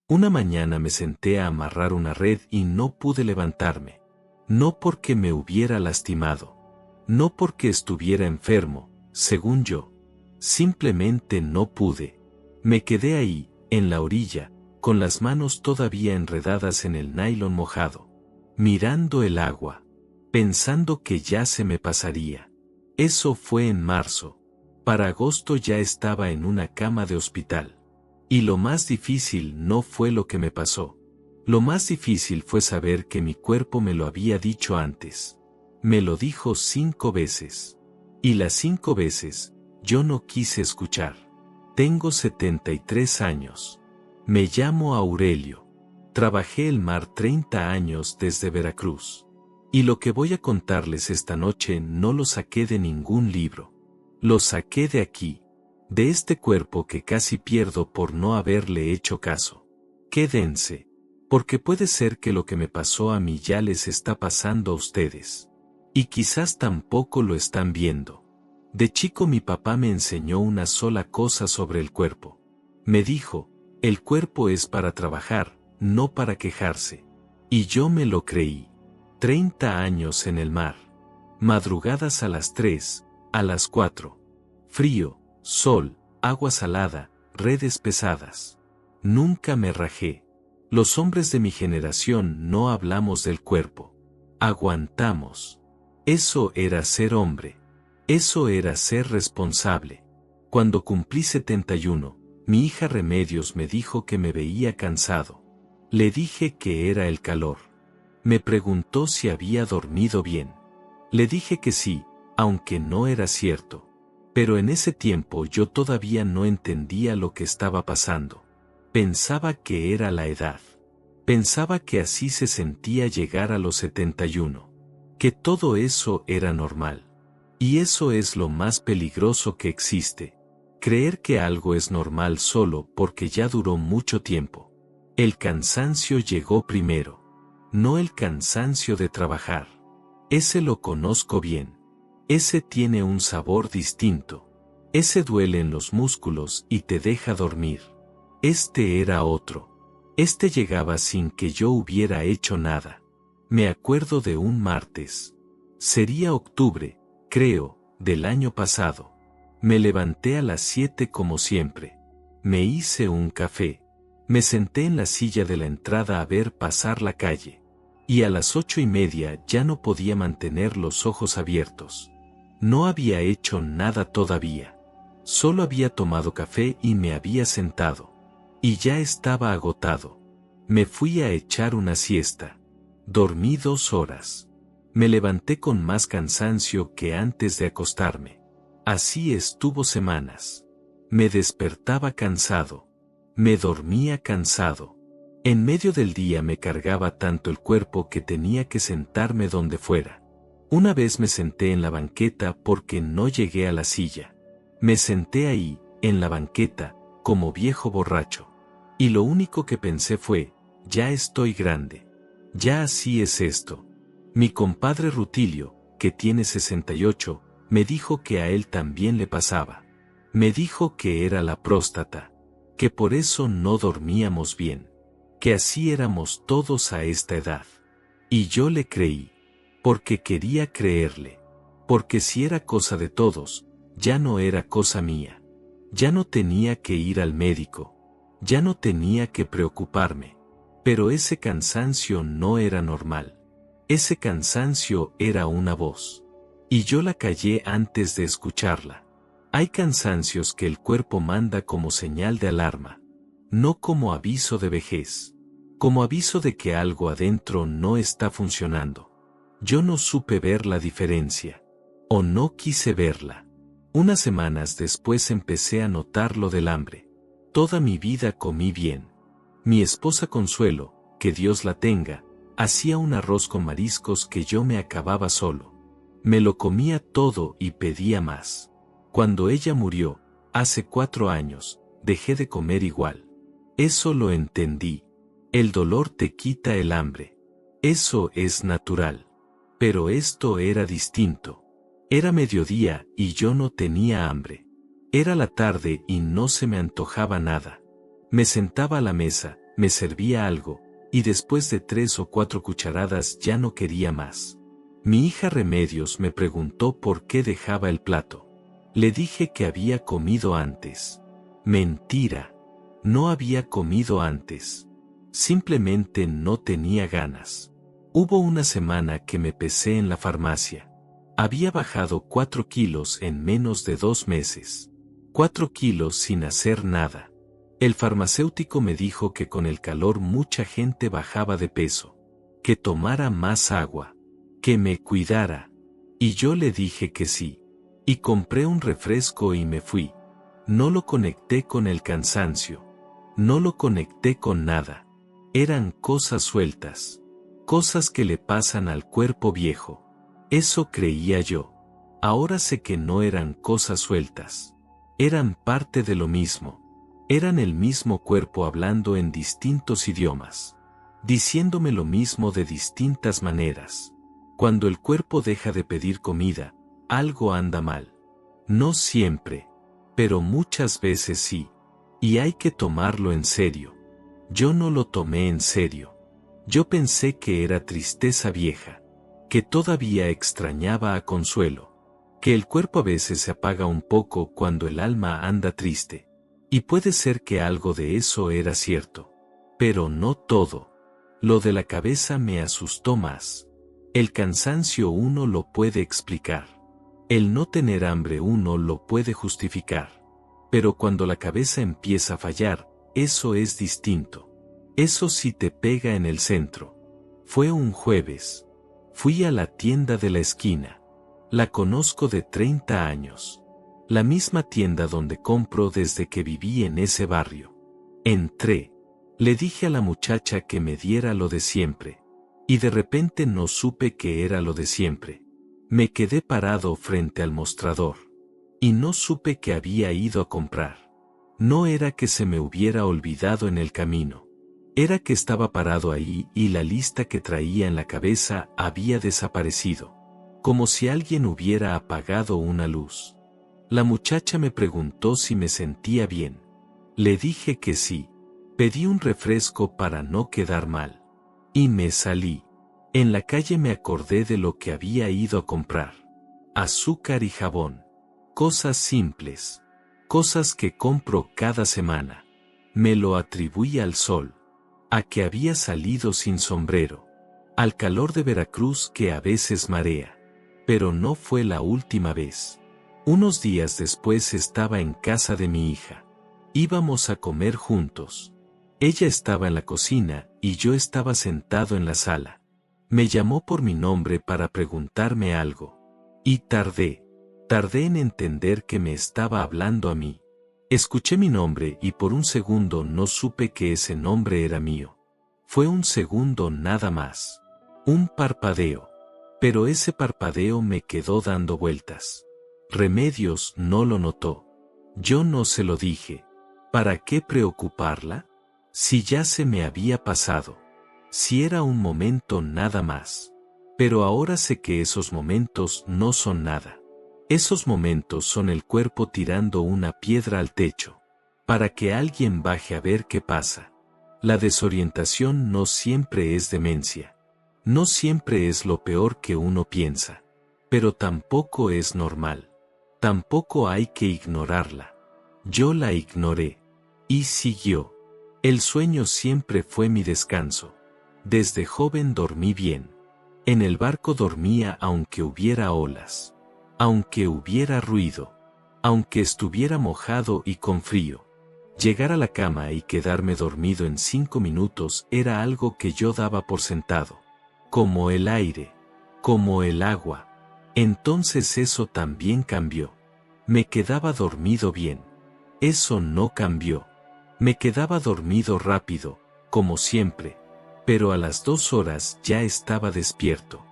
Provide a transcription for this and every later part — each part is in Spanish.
Una mañana me senté a amarrar una red y no pude levantarme. No porque me hubiera lastimado. No porque estuviera enfermo, según yo. Simplemente no pude. Me quedé ahí, en la orilla, con las manos todavía enredadas en el nylon mojado, mirando el agua, pensando que ya se me pasaría. Eso fue en marzo. Para agosto ya estaba en una cama de hospital. Y lo más difícil no fue lo que me pasó. Lo más difícil fue saber que mi cuerpo me lo había dicho antes. Me lo dijo 5 veces. Y las 5 veces, yo no quise escuchar. Tengo 73 años. Me llamo Aurelio. Trabajé el mar 30 años desde Veracruz. Y lo que voy a contarles esta noche no lo saqué de ningún libro. Lo saqué de aquí. De este cuerpo que casi pierdo por no haberle hecho caso. Quédense, porque puede ser que lo que me pasó a mí ya les está pasando a ustedes. Y quizás tampoco lo están viendo. De chico mi papá me enseñó una sola cosa sobre el cuerpo. Me dijo, el cuerpo es para trabajar, no para quejarse. Y yo me lo creí. 30 años en el mar. Madrugadas a las 3, a las 4. Frío. Sol, agua salada, redes pesadas. Nunca me rajé. Los hombres de mi generación no hablamos del cuerpo. Aguantamos. Eso era ser hombre. Eso era ser responsable. Cuando cumplí 71, mi hija Remedios me dijo que me veía cansado. Le dije que era el calor. Me preguntó si había dormido bien. Le dije que sí, aunque no era cierto. Pero en ese tiempo yo todavía no entendía lo que estaba pasando. Pensaba que era la edad. Pensaba que así se sentía llegar a los 71. Que todo eso era normal. Y eso es lo más peligroso que existe. Creer que algo es normal solo porque ya duró mucho tiempo. El cansancio llegó primero. No el cansancio de trabajar. Ese lo conozco bien. Ese tiene un sabor distinto. Ese duele en los músculos y te deja dormir. Este era otro. Este llegaba sin que yo hubiera hecho nada. Me acuerdo de un martes. Sería octubre, creo, del año pasado. Me levanté a las 7 como siempre. Me hice un café. Me senté en la silla de la entrada a ver pasar la calle. Y a las 8:30 ya no podía mantener los ojos abiertos. No había hecho nada todavía. Solo había tomado café y me había sentado. Y ya estaba agotado. Me fui a echar una siesta. Dormí 2 horas. Me levanté con más cansancio que antes de acostarme. Así estuvo semanas. Me despertaba cansado. Me dormía cansado. En medio del día me cargaba tanto el cuerpo que tenía que sentarme donde fuera. Una vez me senté en la banqueta porque no llegué a la silla. Me senté ahí, en la banqueta, como viejo borracho. Y lo único que pensé fue, ya estoy grande. Ya así es esto. Mi compadre Rutilio, que tiene 68, me dijo que a él también le pasaba. Me dijo que era la próstata. Que por eso no dormíamos bien. Que así éramos todos a esta edad. Y yo le creí. Porque quería creerle. Porque si era cosa de todos, ya no era cosa mía. Ya no tenía que ir al médico. Ya no tenía que preocuparme. Pero ese cansancio no era normal. Ese cansancio era una voz. Y yo la callé antes de escucharla. Hay cansancios que el cuerpo manda como señal de alarma. No como aviso de vejez. Como aviso de que algo adentro no está funcionando. Yo no supe ver la diferencia. O no quise verla. Unas semanas después empecé a notar lo del hambre. Toda mi vida comí bien. Mi esposa Consuelo, que Dios la tenga, hacía un arroz con mariscos que yo me acababa solo. Me lo comía todo y pedía más. Cuando ella murió, hace 4 años, dejé de comer igual. Eso lo entendí. El dolor te quita el hambre. Eso es natural. Pero esto era distinto. Era mediodía y yo no tenía hambre. Era la tarde y no se me antojaba nada. Me sentaba a la mesa, me servía algo, y después de 3 o 4 cucharadas ya no quería más. Mi hija Remedios me preguntó por qué dejaba el plato. Le dije que había comido antes. Mentira. No había comido antes. Simplemente no tenía ganas. Hubo una semana que me pesé en la farmacia. Había bajado 4 kilos en menos de 2 meses. 4 kilos sin hacer nada. El farmacéutico me dijo que con el calor mucha gente bajaba de peso. Que tomara más agua. Que me cuidara. Y yo le dije que sí. Y compré un refresco y me fui. No lo conecté con el cansancio. No lo conecté con nada. Eran cosas sueltas. Cosas que le pasan al cuerpo viejo. Eso creía yo. Ahora sé que no eran cosas sueltas. Eran parte de lo mismo. Eran el mismo cuerpo hablando en distintos idiomas. Diciéndome lo mismo de distintas maneras. Cuando el cuerpo deja de pedir comida, algo anda mal. No siempre, pero muchas veces sí. Y hay que tomarlo en serio. Yo no lo tomé en serio. Yo pensé que era tristeza vieja. Que todavía extrañaba a Consuelo. Que el cuerpo a veces se apaga un poco cuando el alma anda triste. Y puede ser que algo de eso era cierto. Pero no todo. Lo de la cabeza me asustó más. El cansancio uno lo puede explicar. El no tener hambre uno lo puede justificar. Pero cuando la cabeza empieza a fallar, eso es distinto. Eso sí te pega en el centro. Fue un jueves. Fui a la tienda de la esquina. La conozco de 30 años. La misma tienda donde compro desde que viví en ese barrio. Entré. Le dije a la muchacha que me diera lo de siempre. Y de repente no supe qué era lo de siempre. Me quedé parado frente al mostrador. Y no supe que había ido a comprar. No era que se me hubiera olvidado en el camino. Era que estaba parado ahí y la lista que traía en la cabeza había desaparecido. Como si alguien hubiera apagado una luz. La muchacha me preguntó si me sentía bien. Le dije que sí. Pedí un refresco para no quedar mal. Y me salí. En la calle me acordé de lo que había ido a comprar. Azúcar y jabón. Cosas simples. Cosas que compro cada semana. Me lo atribuí al sol. A que había salido sin sombrero. Al calor de Veracruz que a veces marea. Pero no fue la última vez. Unos días después estaba en casa de mi hija. Íbamos a comer juntos. Ella estaba en la cocina y yo estaba sentado en la sala. Me llamó por mi nombre para preguntarme algo. Y tardé en entender que me estaba hablando a mí. Escuché mi nombre y por un segundo no supe que ese nombre era mío. Fue un segundo nada más. Un parpadeo. Pero ese parpadeo me quedó dando vueltas. Remedios no lo notó. Yo no se lo dije. ¿Para qué preocuparla? Si ya se me había pasado. Si era un momento nada más. Pero ahora sé que esos momentos no son nada. Esos momentos son el cuerpo tirando una piedra al techo. Para que alguien baje a ver qué pasa. La desorientación no siempre es demencia. No siempre es lo peor que uno piensa. Pero tampoco es normal. Tampoco hay que ignorarla. Yo la ignoré. Y siguió. El sueño siempre fue mi descanso. Desde joven dormí bien. En el barco dormía aunque hubiera olas. Aunque hubiera ruido. Aunque estuviera mojado y con frío. Llegar a la cama y quedarme dormido en 5 minutos era algo que yo daba por sentado. Como el aire. Como el agua. Entonces eso también cambió. Me quedaba dormido bien. Eso no cambió. Me quedaba dormido rápido, como siempre. Pero a las 2 horas ya estaba despierto.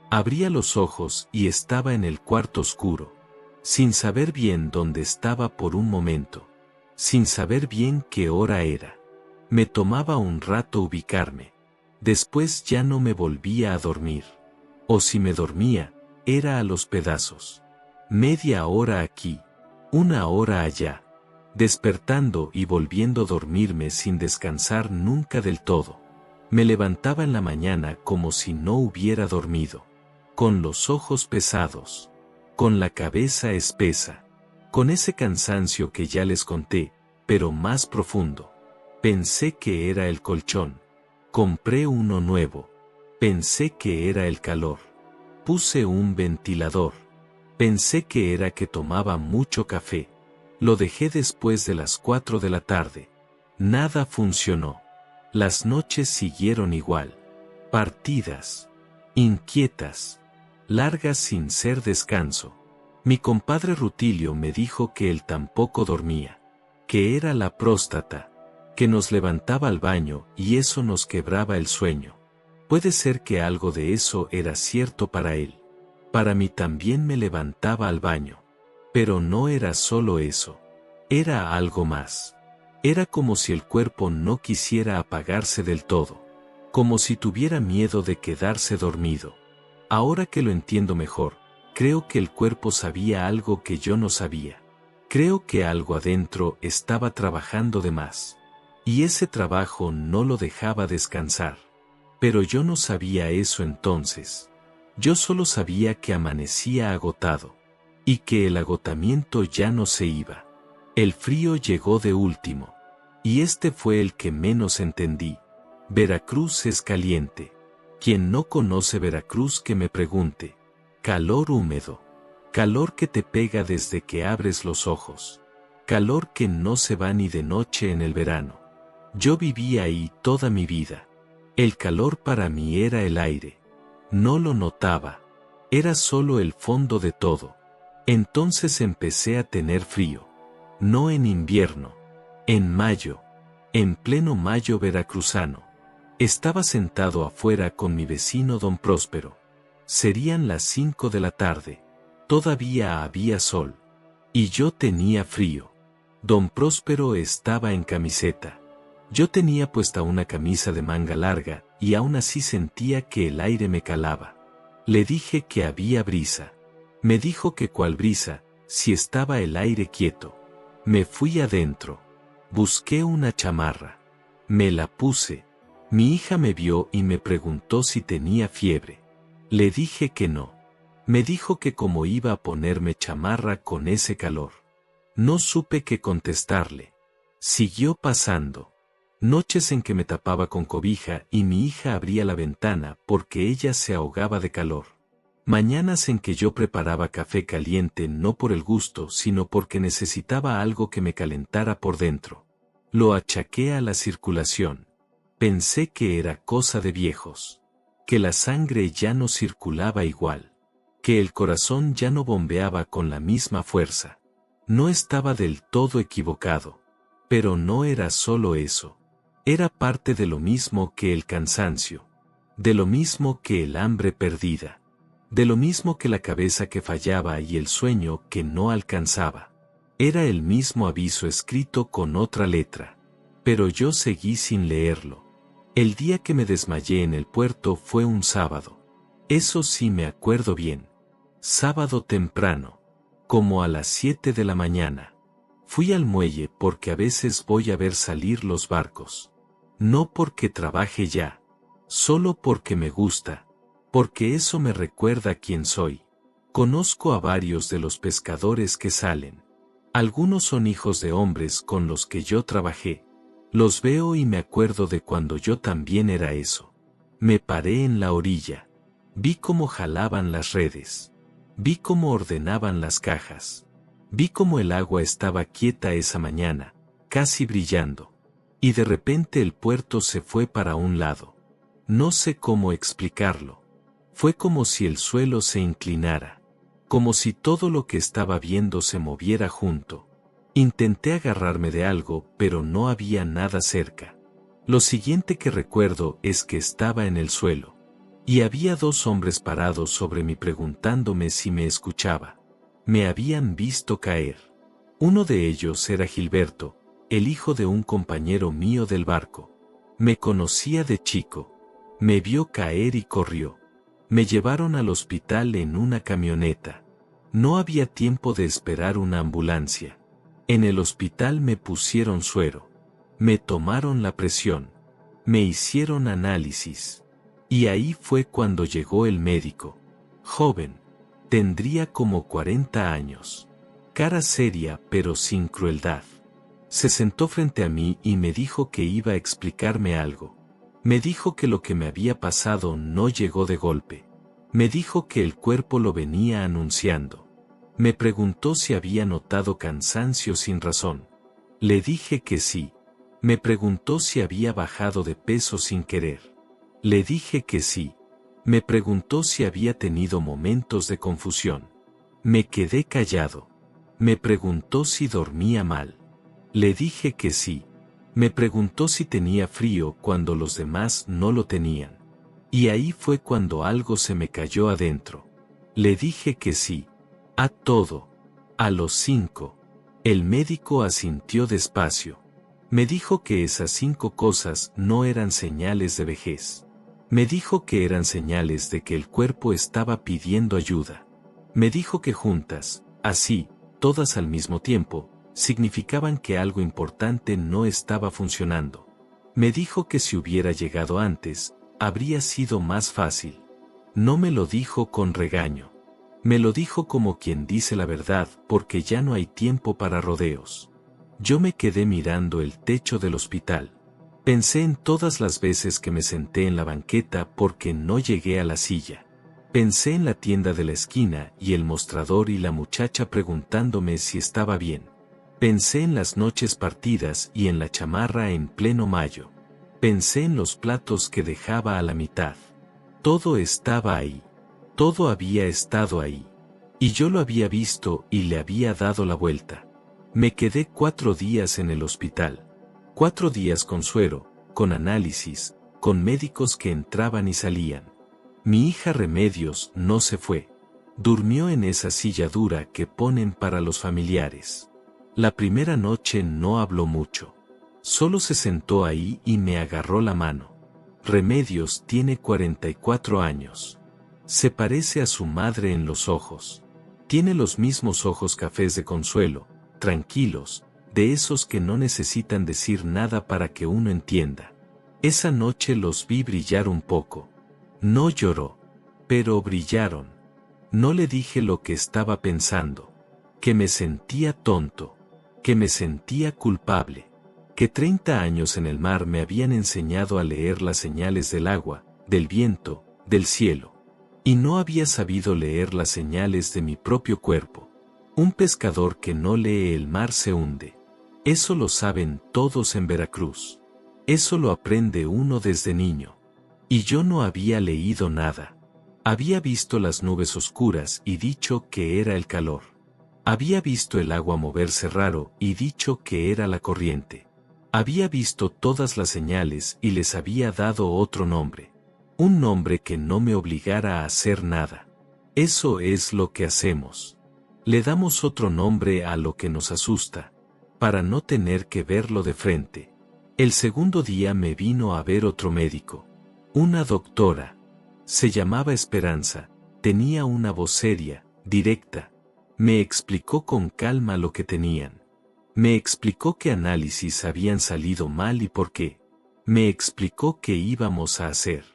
Abría los ojos y estaba en el cuarto oscuro. Sin saber bien dónde estaba por un momento. Sin saber bien qué hora era. Me tomaba un rato ubicarme. Después ya no me volvía a dormir. O si me dormía, era a los pedazos. Media hora aquí. 1 hora allá. despertando y volviendo a dormirme sin descansar nunca del todo. Me levantaba en la mañana como si no hubiera dormido, con los ojos pesados, con la cabeza espesa, con ese cansancio que ya les conté, pero más profundo. Pensé que era el colchón. Compré uno nuevo. Pensé que era el calor. Puse un ventilador. Pensé que era que tomaba mucho café. Lo dejé después de las 4 de la tarde. Nada funcionó. Las noches siguieron igual. Partidas. Inquietas. Largas sin ser descanso. Mi compadre Rutilio me dijo que él tampoco dormía. Que era la próstata. Que nos levantaba al baño y eso nos quebraba el sueño. Puede ser que algo de eso era cierto para él. Para mí también me levantaba al baño. Pero no era solo eso. Era algo más. Era como si el cuerpo no quisiera apagarse del todo. Como si tuviera miedo de quedarse dormido. Ahora que lo entiendo mejor, creo que el cuerpo sabía algo que yo no sabía. Creo que algo adentro estaba trabajando de más. Y ese trabajo no lo dejaba descansar. Pero yo no sabía eso entonces. Yo solo sabía que amanecía agotado. Y que el agotamiento ya no se iba. El frío llegó de último. Y este fue el que menos entendí. Veracruz es caliente. Quien no conoce Veracruz que me pregunte. Calor húmedo. Calor que te pega desde que abres los ojos. Calor que no se va ni de noche en el verano. Yo viví ahí toda mi vida. El calor para mí era el aire. No lo notaba. Era solo el fondo de todo. Entonces empecé a tener frío. No en invierno. En mayo. En pleno mayo veracruzano. Estaba sentado afuera con mi vecino don Próspero. Serían las 5 de la tarde. Todavía había sol. Y yo tenía frío. Don Próspero estaba en camiseta. Yo tenía puesta una camisa de manga larga, y aún así sentía que el aire me calaba. Le dije que había brisa. Me dijo que cuál brisa, si estaba el aire quieto. Me fui adentro. Busqué una chamarra. Me la puse. Mi hija me vio y me preguntó si tenía fiebre. Le dije que no. Me dijo que cómo iba a ponerme chamarra con ese calor. No supe qué contestarle. Siguió pasando. Noches en que me tapaba con cobija y mi hija abría la ventana porque ella se ahogaba de calor. Mañanas en que yo preparaba café caliente no por el gusto sino porque necesitaba algo que me calentara por dentro. Lo achaqué a la circulación. Pensé que era cosa de viejos. Que la sangre ya no circulaba igual. Que el corazón ya no bombeaba con la misma fuerza. No estaba del todo equivocado. Pero no era solo eso. Era parte de lo mismo que el cansancio. De lo mismo que el hambre perdida. De lo mismo que la cabeza que fallaba y el sueño que no alcanzaba. Era el mismo aviso escrito con otra letra. Pero yo seguí sin leerlo. El día que me desmayé en el puerto fue un sábado. Eso sí me acuerdo bien. Sábado temprano. Como a las 7 de la mañana. Fui al muelle porque a veces voy a ver salir los barcos. No porque trabaje ya. Solo porque me gusta. Porque eso me recuerda quién soy. Conozco a varios de los pescadores que salen. Algunos son hijos de hombres con los que yo trabajé. Los veo y me acuerdo de cuando yo también era eso. Me paré en la orilla. Vi cómo jalaban las redes. Vi cómo ordenaban las cajas. Vi cómo el agua estaba quieta esa mañana, casi brillando. Y de repente el puerto se fue para un lado. No sé cómo explicarlo. Fue como si el suelo se inclinara. Como si todo lo que estaba viendo se moviera junto. Intenté agarrarme de algo, pero no había nada cerca. Lo siguiente que recuerdo es que estaba en el suelo. Y había 2 hombres parados sobre mí preguntándome si me escuchaba. Me habían visto caer. Uno de ellos era Gilberto, el hijo de un compañero mío del barco. Me conocía de chico. Me vio caer y corrió. Me llevaron al hospital en una camioneta. No había tiempo de esperar una ambulancia. En el hospital me pusieron suero. Me tomaron la presión. Me hicieron análisis. Y ahí fue cuando llegó el médico. Joven. Tendría como 40 años. Cara seria pero sin crueldad. Se sentó frente a mí y me dijo que iba a explicarme algo. Me dijo que lo que me había pasado no llegó de golpe. Me dijo que el cuerpo lo venía anunciando. Me preguntó si había notado cansancio sin razón. Le dije que sí. Me preguntó si había bajado de peso sin querer. Le dije que sí. Me preguntó si había tenido momentos de confusión. Me quedé callado. Me preguntó si dormía mal. Le dije que sí. Me preguntó si tenía frío cuando los demás no lo tenían. Y ahí fue cuando algo se me cayó adentro. Le dije que sí. A todo. A los 5. El médico asintió despacio. Me dijo que esas 5 cosas no eran señales de vejez. Me dijo que eran señales de que el cuerpo estaba pidiendo ayuda. Me dijo que juntas, así, todas al mismo tiempo, significaban que algo importante no estaba funcionando. Me dijo que si hubiera llegado antes, habría sido más fácil. No me lo dijo con regaño. Me lo dijo como quien dice la verdad porque ya no hay tiempo para rodeos. Yo me quedé mirando el techo del hospital. Pensé en todas las veces que me senté en la banqueta porque no llegué a la silla. Pensé en la tienda de la esquina y el mostrador y la muchacha preguntándome si estaba bien. Pensé en las noches partidas y en la chamarra en pleno mayo. Pensé en los platos que dejaba a la mitad. Todo estaba ahí. Todo había estado ahí. Y yo lo había visto y le había dado la vuelta. Me quedé 4 días en el hospital. 4 días con suero, con análisis, con médicos que entraban y salían. Mi hija Remedios no se fue. Durmió en esa silla dura que ponen para los familiares. La primera noche no habló mucho. Solo se sentó ahí y me agarró la mano. Remedios tiene 44 años. Se parece a su madre en los ojos. Tiene los mismos ojos cafés de Consuelo, tranquilos, de esos que no necesitan decir nada para que uno entienda. Esa noche los vi brillar un poco. No lloró, pero brillaron. No le dije lo que estaba pensando, que me sentía tonto, que me sentía culpable, que 30 años en el mar me habían enseñado a leer las señales del agua, del viento, del cielo. Y no había sabido leer las señales de mi propio cuerpo. Un pescador que no lee el mar se hunde. Eso lo saben todos en Veracruz. Eso lo aprende uno desde niño. Y yo no había leído nada. Había visto las nubes oscuras y dicho que era el calor. Había visto el agua moverse raro y dicho que era la corriente. Había visto todas las señales y les había dado otro nombre. Un nombre que no me obligara a hacer nada. Eso es lo que hacemos. Le damos otro nombre a lo que nos asusta, para no tener que verlo de frente. El segundo día me vino a ver otro médico. Una doctora. Se llamaba Esperanza, tenía una voz seria, directa. Me explicó con calma lo que tenían. Me explicó qué análisis habían salido mal y por qué. Me explicó qué íbamos a hacer.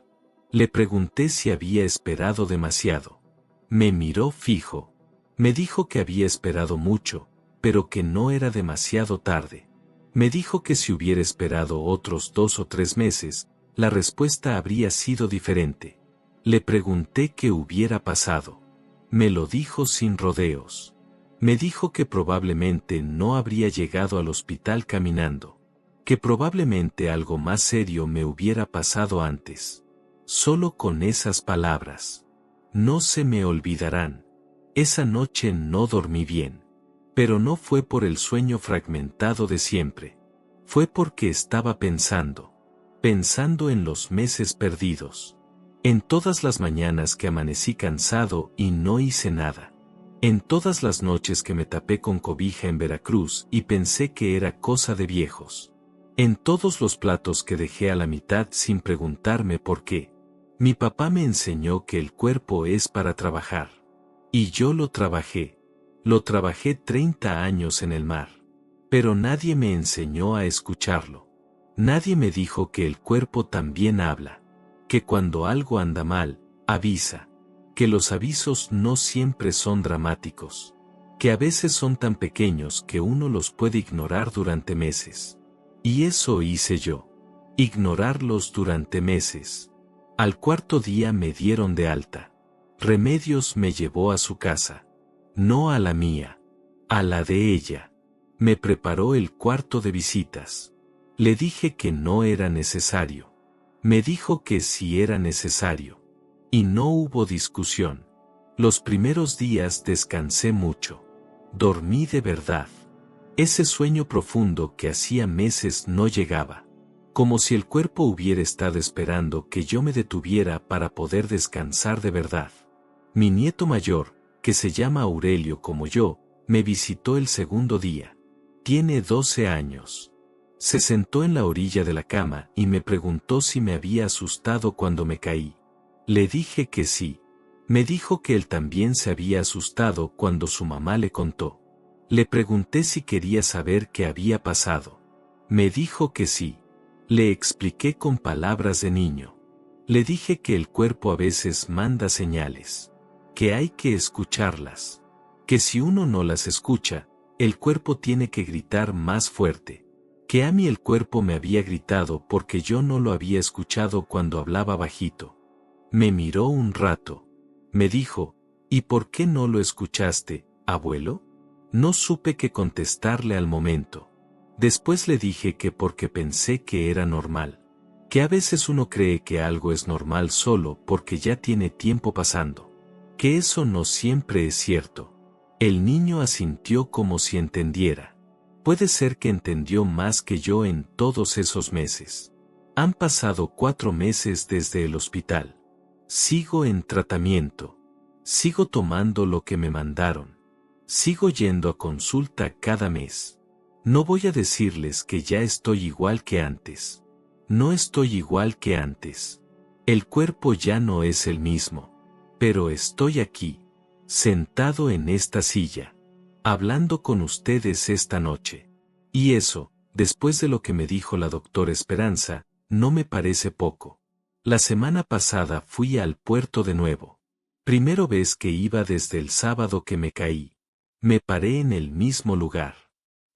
Le pregunté si había esperado demasiado. Me miró fijo. Me dijo que había esperado mucho, pero que no era demasiado tarde. Me dijo que si hubiera esperado otros 2 o 3 meses, la respuesta habría sido diferente. Le pregunté qué hubiera pasado. Me lo dijo sin rodeos. Me dijo que probablemente no habría llegado al hospital caminando. Que probablemente algo más serio me hubiera pasado antes. Solo con esas palabras. No se me olvidarán. Esa noche no dormí bien. Pero no fue por el sueño fragmentado de siempre. Fue porque estaba pensando. Pensando en los meses perdidos. En todas las mañanas que amanecí cansado y no hice nada. En todas las noches que me tapé con cobija en Veracruz y pensé que era cosa de viejos. En todos los platos que dejé a la mitad sin preguntarme por qué. Mi papá me enseñó que el cuerpo es para trabajar. Y yo lo trabajé. Lo trabajé 30 años en el mar. Pero nadie me enseñó a escucharlo. Nadie me dijo que el cuerpo también habla, que cuando algo anda mal, avisa, que los avisos no siempre son dramáticos, que a veces son tan pequeños que uno los puede ignorar durante meses. Y eso hice yo. Ignorarlos durante meses. Al cuarto día me dieron de alta. Remedios me llevó a su casa. No a la mía, a la de ella. Me preparó el cuarto de visitas. Le dije que no era necesario. Me dijo que sí era necesario. Y no hubo discusión. Los primeros días descansé mucho. Dormí de verdad. Ese sueño profundo que hacía meses no llegaba. Como si el cuerpo hubiera estado esperando que yo me detuviera para poder descansar de verdad. Mi nieto mayor, que se llama Aurelio como yo, me visitó el segundo día. Tiene 12 años. Se sentó en la orilla de la cama y me preguntó si me había asustado cuando me caí. Le dije que sí. Me dijo que él también se había asustado cuando su mamá le contó. Le pregunté si quería saber qué había pasado. Me dijo que sí. Le expliqué con palabras de niño. Le dije que el cuerpo a veces manda señales, que hay que escucharlas, que si uno no las escucha, el cuerpo tiene que gritar más fuerte, que a mí el cuerpo me había gritado porque yo no lo había escuchado cuando hablaba bajito. Me miró un rato. Me dijo, ¿y por qué no lo escuchaste, abuelo? No supe qué contestarle al momento. Después le dije que porque pensé que era normal, que a veces uno cree que algo es normal solo porque ya tiene tiempo pasando, que eso no siempre es cierto. El niño asintió como si entendiera. Puede ser que entendió más que yo en todos esos meses. Han pasado 4 meses desde el hospital. Sigo en tratamiento. Sigo tomando lo que me mandaron. Sigo yendo a consulta cada mes. No voy a decirles que ya estoy igual que antes. No estoy igual que antes. El cuerpo ya no es el mismo. Pero estoy aquí, sentado en esta silla, hablando con ustedes esta noche. Y eso, después de lo que me dijo la doctora Esperanza, no me parece poco. La semana pasada fui al puerto de nuevo. Primera vez que iba desde el sábado que me caí. Me paré en el mismo lugar.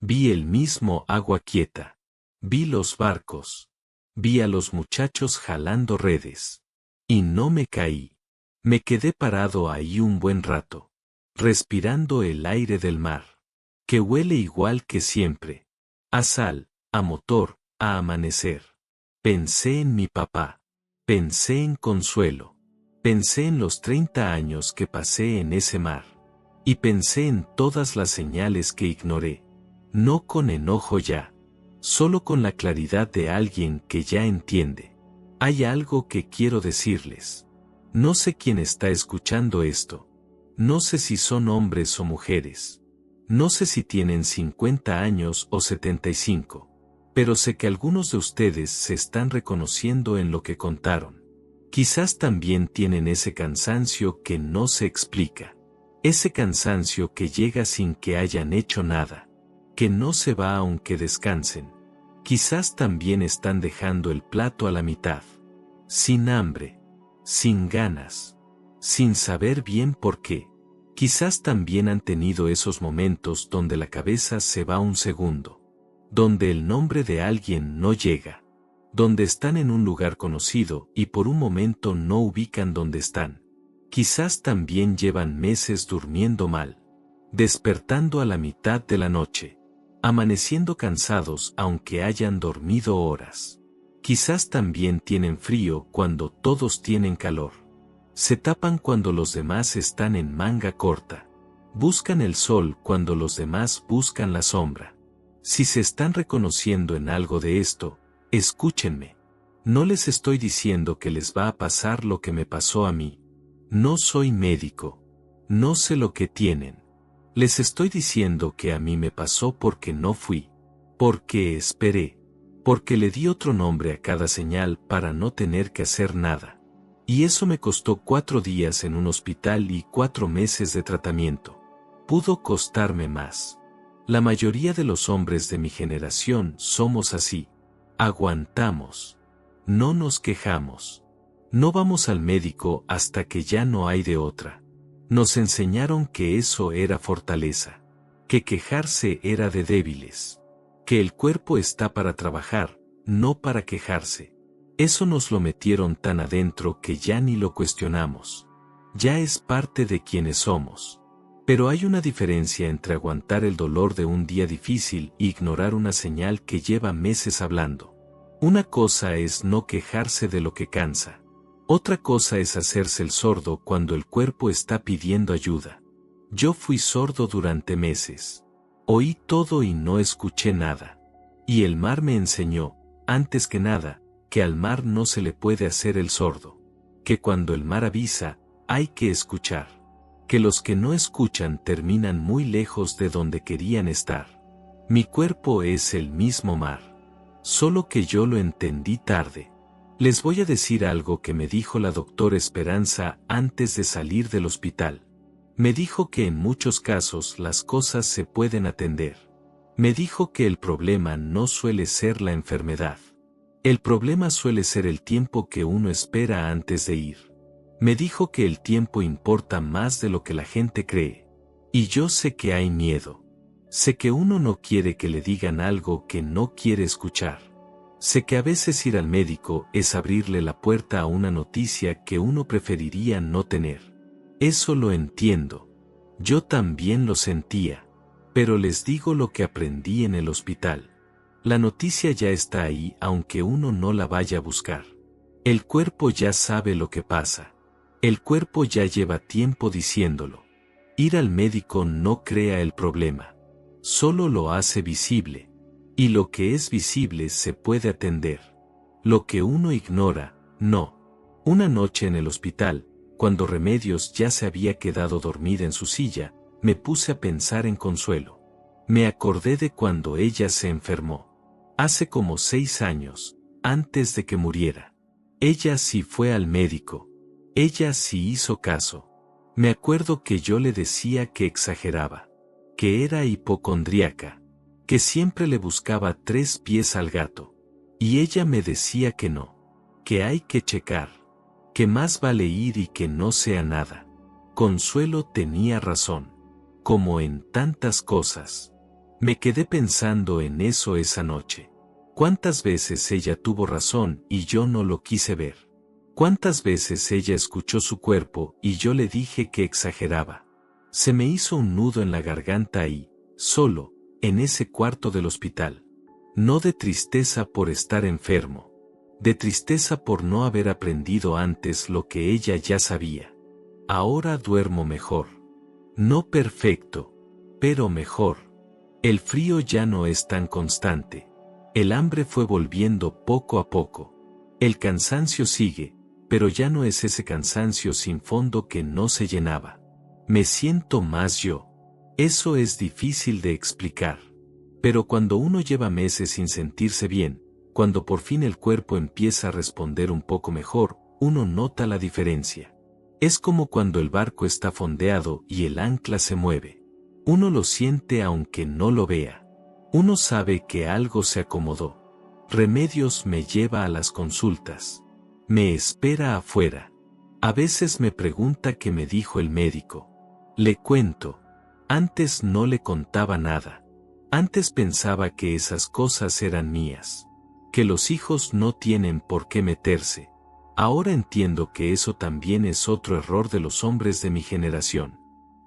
Vi el mismo agua quieta. Vi los barcos. Vi a los muchachos jalando redes. Y no me caí. Me quedé parado ahí un buen rato, respirando el aire del mar, que huele igual que siempre, a sal, a motor, a amanecer. Pensé en mi papá. Pensé en Consuelo. Pensé en los 30 años que pasé en ese mar. Y pensé en todas las señales que ignoré. No con enojo ya, solo con la claridad de alguien que ya entiende. Hay algo que quiero decirles. No sé quién está escuchando esto. No sé si son hombres o mujeres. No sé si tienen 50 años o 75. Pero sé que algunos de ustedes se están reconociendo en lo que contaron. Quizás también tienen ese cansancio que no se explica. Ese cansancio que llega sin que hayan hecho nada. Que no se va aunque descansen. Quizás también están dejando el plato a la mitad. Sin hambre. Sin ganas. Sin saber bien por qué. Quizás también han tenido esos momentos donde la cabeza se va un segundo. Donde el nombre de alguien no llega. Donde están en un lugar conocido y por un momento no ubican dónde están. Quizás también llevan meses durmiendo mal. Despertando a la mitad de la noche. Amaneciendo cansados aunque hayan dormido horas. Quizás también tienen frío cuando todos tienen calor. Se tapan cuando los demás están en manga corta. Buscan el sol cuando los demás buscan la sombra. Si se están reconociendo en algo de esto, escúchenme. No les estoy diciendo que les va a pasar lo que me pasó a mí. No soy médico. No sé lo que tienen. Les estoy diciendo que a mí me pasó porque no fui. Porque esperé. Porque le di otro nombre a cada señal para no tener que hacer nada. Y eso me costó 4 días en un hospital y 4 meses de tratamiento. Pudo costarme más. La mayoría de los hombres de mi generación somos así. Aguantamos. No nos quejamos. No vamos al médico hasta que ya no hay de otra. Nos enseñaron que eso era fortaleza. Que quejarse era de débiles. Que el cuerpo está para trabajar, no para quejarse. Eso nos lo metieron tan adentro que ya ni lo cuestionamos. Ya es parte de quienes somos. Pero hay una diferencia entre aguantar el dolor de un día difícil e ignorar una señal que lleva meses hablando. Una cosa es no quejarse de lo que cansa. Otra cosa es hacerse el sordo cuando el cuerpo está pidiendo ayuda. Yo fui sordo durante meses. Oí todo y no escuché nada. Y el mar me enseñó, antes que nada, que al mar no se le puede hacer el sordo. Que cuando el mar avisa, hay que escuchar. Que los que no escuchan terminan muy lejos de donde querían estar. Mi cuerpo es el mismo mar. Solo que yo lo entendí tarde. Les voy a decir algo que me dijo la doctora Esperanza antes de salir del hospital. Me dijo que en muchos casos las cosas se pueden atender. Me dijo que el problema no suele ser la enfermedad. El problema suele ser el tiempo que uno espera antes de ir. Me dijo que el tiempo importa más de lo que la gente cree. Y yo sé que hay miedo. Sé que uno no quiere que le digan algo que no quiere escuchar. Sé que a veces ir al médico es abrirle la puerta a una noticia que uno preferiría no tener. Eso lo entiendo. Yo también lo sentía. Pero les digo lo que aprendí en el hospital. La noticia ya está ahí aunque uno no la vaya a buscar. El cuerpo ya sabe lo que pasa. El cuerpo ya lleva tiempo diciéndolo. Ir al médico no crea el problema. Solo lo hace visible. Y lo que es visible se puede atender. Lo que uno ignora, no. Una noche en el hospital, cuando Remedios ya se había quedado dormida en su silla, me puse a pensar en Consuelo. Me acordé de cuando ella se enfermó. Hace como 6 años, antes de que muriera. Ella sí fue al médico. Ella sí hizo caso. Me acuerdo que yo le decía que exageraba. Que era hipocondríaca. Que siempre le buscaba 3 pies al gato. Y ella me decía que no. Que hay que checar. Que más vale ir y que no sea nada. Consuelo tenía razón. Como en tantas cosas. Me quedé pensando en eso esa noche. ¿Cuántas veces ella tuvo razón y yo no lo quise ver? ¿Cuántas veces ella escuchó su cuerpo y yo le dije que exageraba? Se me hizo un nudo en la garganta ahí, solo, en ese cuarto del hospital. No de tristeza por estar enfermo. De tristeza por no haber aprendido antes lo que ella ya sabía. Ahora duermo mejor. No perfecto, pero mejor. El frío ya no es tan constante. El hambre fue volviendo poco a poco. El cansancio sigue, pero ya no es ese cansancio sin fondo que no se llenaba. Me siento más yo. Eso es difícil de explicar. Pero cuando uno lleva meses sin sentirse bien, cuando por fin el cuerpo empieza a responder un poco mejor, uno nota la diferencia. Es como cuando el barco está fondeado y el ancla se mueve. Uno lo siente aunque no lo vea. Uno sabe que algo se acomodó. Remedios me lleva a las consultas. Me espera afuera. A veces me pregunta qué me dijo el médico. Le cuento. Antes no le contaba nada. Antes pensaba que esas cosas eran mías. Que los hijos no tienen por qué meterse. Ahora entiendo que eso también es otro error de los hombres de mi generación.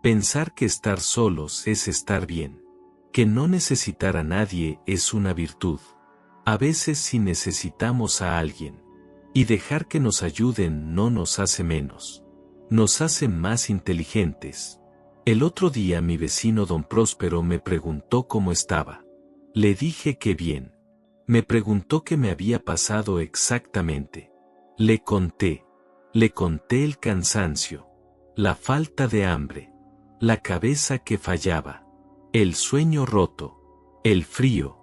Pensar que estar solos es estar bien. Que no necesitar a nadie es una virtud. A veces sí necesitamos a alguien. Y dejar que nos ayuden no nos hace menos. Nos hace más inteligentes. El otro día mi vecino don Próspero me preguntó cómo estaba. Le dije que bien. Me preguntó qué me había pasado exactamente. Le conté el cansancio, la falta de hambre, la cabeza que fallaba, el sueño roto, el frío.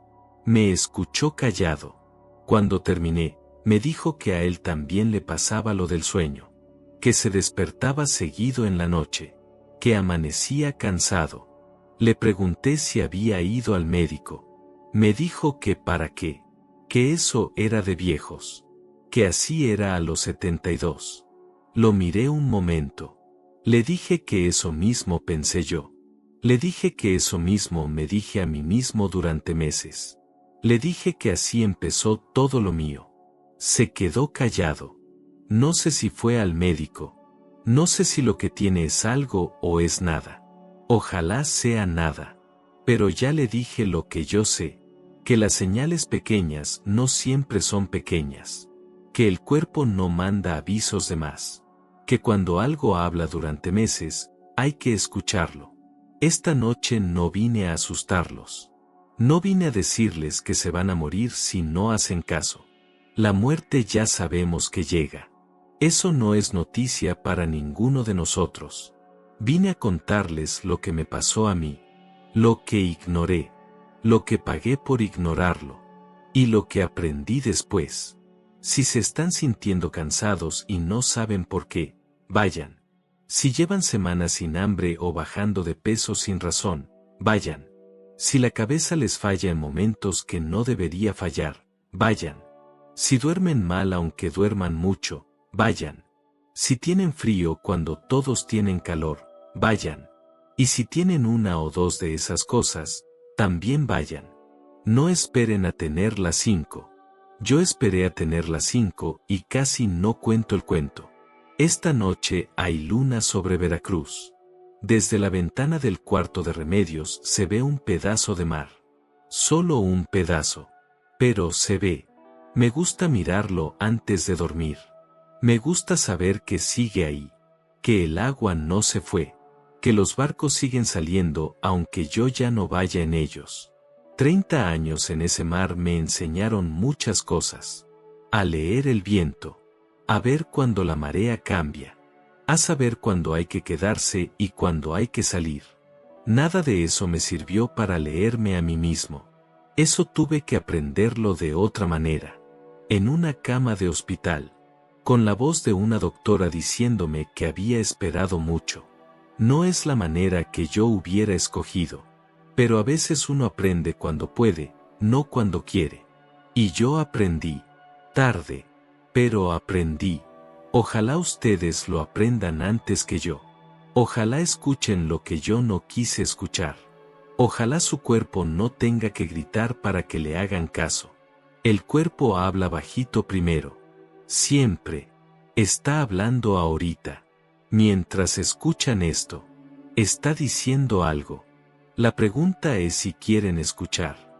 Me escuchó callado. Cuando terminé, me dijo que a él también le pasaba lo del sueño, que se despertaba seguido en la noche, que amanecía cansado. Le pregunté si había ido al médico. Me dijo que para qué, que eso era de viejos, que así era a los 72. Lo miré un momento. Le dije que eso mismo pensé yo. Le dije que eso mismo me dije a mí mismo durante meses. Le dije que así empezó todo lo mío. Se quedó callado. No sé si fue al médico. No sé si lo que tiene es algo o es nada. Ojalá sea nada. Pero ya le dije lo que yo sé, que las señales pequeñas no siempre son pequeñas, que el cuerpo no manda avisos de más, que cuando algo habla durante meses, hay que escucharlo. Esta noche no vine a asustarlos. No vine a decirles que se van a morir si no hacen caso. La muerte ya sabemos que llega. Eso no es noticia para ninguno de nosotros. Vine a contarles lo que me pasó a mí, lo que ignoré, lo que pagué por ignorarlo, y lo que aprendí después. Si se están sintiendo cansados y no saben por qué, vayan. Si llevan semanas sin hambre o bajando de peso sin razón, vayan. Si la cabeza les falla en momentos que no debería fallar, vayan. Si duermen mal aunque duerman mucho, vayan. Si tienen frío cuando todos tienen calor, vayan. Y si tienen una o dos de esas cosas, también vayan. No esperen a tener las 5. Yo esperé a tener las 5 y casi no cuento el cuento. Esta noche hay luna sobre Veracruz. Desde la ventana del cuarto de remedios se ve un pedazo de mar. Solo un pedazo. Pero se ve. Me gusta mirarlo antes de dormir. Me gusta saber que sigue ahí. Que el agua no se fue. Que los barcos siguen saliendo aunque yo ya no vaya en ellos. 30 años en ese mar me enseñaron muchas cosas. A leer el viento. A ver cuando la marea cambia. A saber cuándo hay que quedarse y cuándo hay que salir. Nada de eso me sirvió para leerme a mí mismo. Eso tuve que aprenderlo de otra manera. En una cama de hospital. Con la voz de una doctora diciéndome que había esperado mucho. No es la manera que yo hubiera escogido. Pero a veces uno aprende cuando puede, no cuando quiere. Y yo aprendí. Tarde. Pero aprendí. Ojalá ustedes lo aprendan antes que yo. Ojalá escuchen lo que yo no quise escuchar. Ojalá su cuerpo no tenga que gritar para que le hagan caso. El cuerpo habla bajito primero. Siempre. Está hablando ahorita. Mientras escuchan esto. Está diciendo algo. La pregunta es si quieren escuchar.